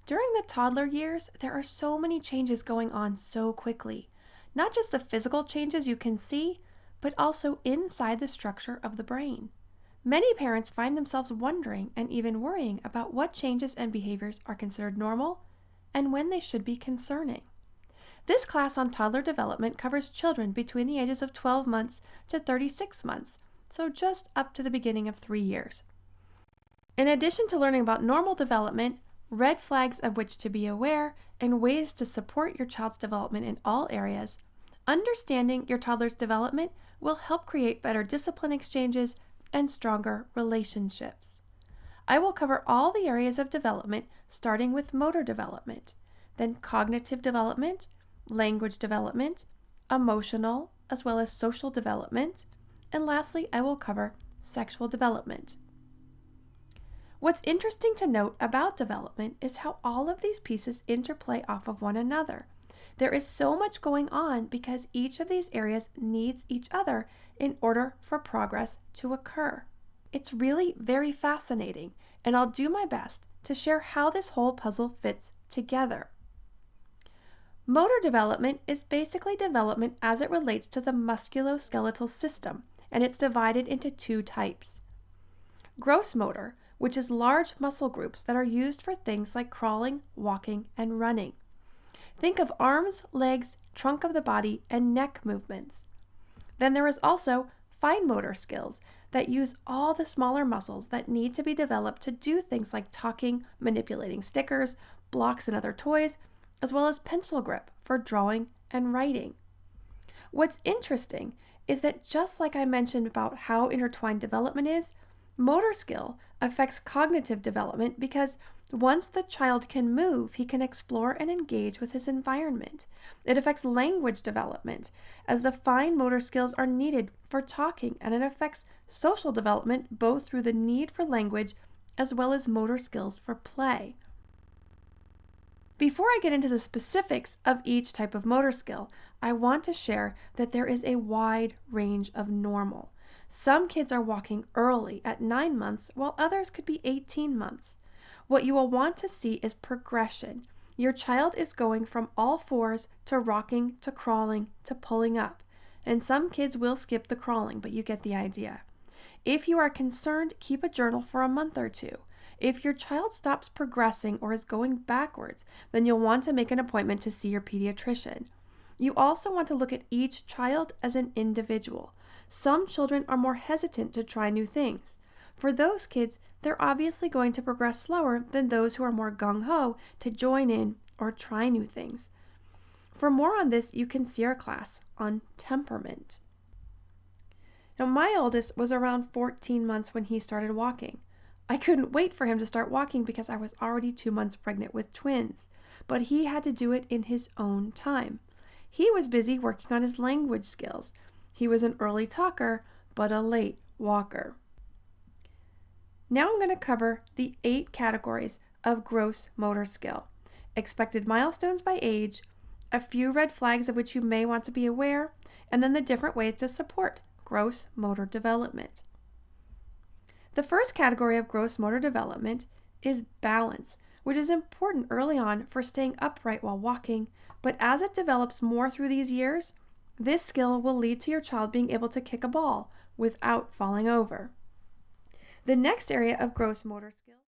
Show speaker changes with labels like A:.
A: During the toddler years, there are so many changes going on so quickly. Not just the physical changes you can see, but also inside the structure of the brain. Many parents find themselves wondering and even worrying about what changes and behaviors are considered normal and when they should be concerning. This class on toddler development covers children between the ages of 12 months to 36 months, so just up to the beginning of 3 years. In addition to learning about normal development, red flags of which to be aware, and ways to support your child's development in all areas, understanding your toddler's development will help create better discipline exchanges and stronger relationships. I will cover all the areas of development, starting with motor development, then cognitive development, language development, emotional, as well as social development, and lastly, I will cover sexual development. What's interesting to note about development is how all of these pieces interplay off of one another. There is so much going on because each of these areas needs each other in order for progress to occur. It's really very fascinating, and I'll do my best to share how this whole puzzle fits together. Motor development is basically development as it relates to the musculoskeletal system, and it's divided into two types. Gross motor, which is large muscle groups that are used for things like crawling, walking, and running. Think of arms, legs, trunk of the body, and neck movements. Then there is also fine motor skills that use all the smaller muscles that need to be developed to do things like talking, manipulating stickers, blocks, and other toys, as well as pencil grip for drawing and writing. What's interesting is that just like I mentioned about how intertwined development is, motor skill affects cognitive development because once the child can move, he can explore and engage with his environment. It affects language development, as the fine motor skills are needed for talking, and it affects social development both through the need for language as well as motor skills for play. Before I get into the specifics of each type of motor skill, I want to share that there is a wide range of normal. Some kids are walking early at 9 months, while others could be 18 months. What you will want to see is progression. Your child is going from all fours to rocking to crawling to pulling up. And some kids will skip the crawling, but you get the idea. If you are concerned, keep a journal for a month or two. If your child stops progressing or is going backwards, then you'll want to make an appointment to see your pediatrician. You also want to look at each child as an individual. Some children are more hesitant to try new things. For those kids, they're obviously going to progress slower than those who are more gung-ho to join in or try new things. For more on this, you can see our class on temperament. Now, my oldest was around 14 months when he started walking. I couldn't wait for him to start walking because I was already 2 months pregnant with twins, but he had to do it in his own time. He was busy working on his language skills. He was an early talker, but a late walker. Now I'm going to cover the 8 categories of gross motor skill: expected milestones by age, a few red flags of which you may want to be aware, and then the different ways to support gross motor development. The first category of gross motor development is balance, which is important early on for staying upright while walking, but as it develops more through these years, this skill will lead to your child being able to kick a ball without falling over. The next area of gross motor skill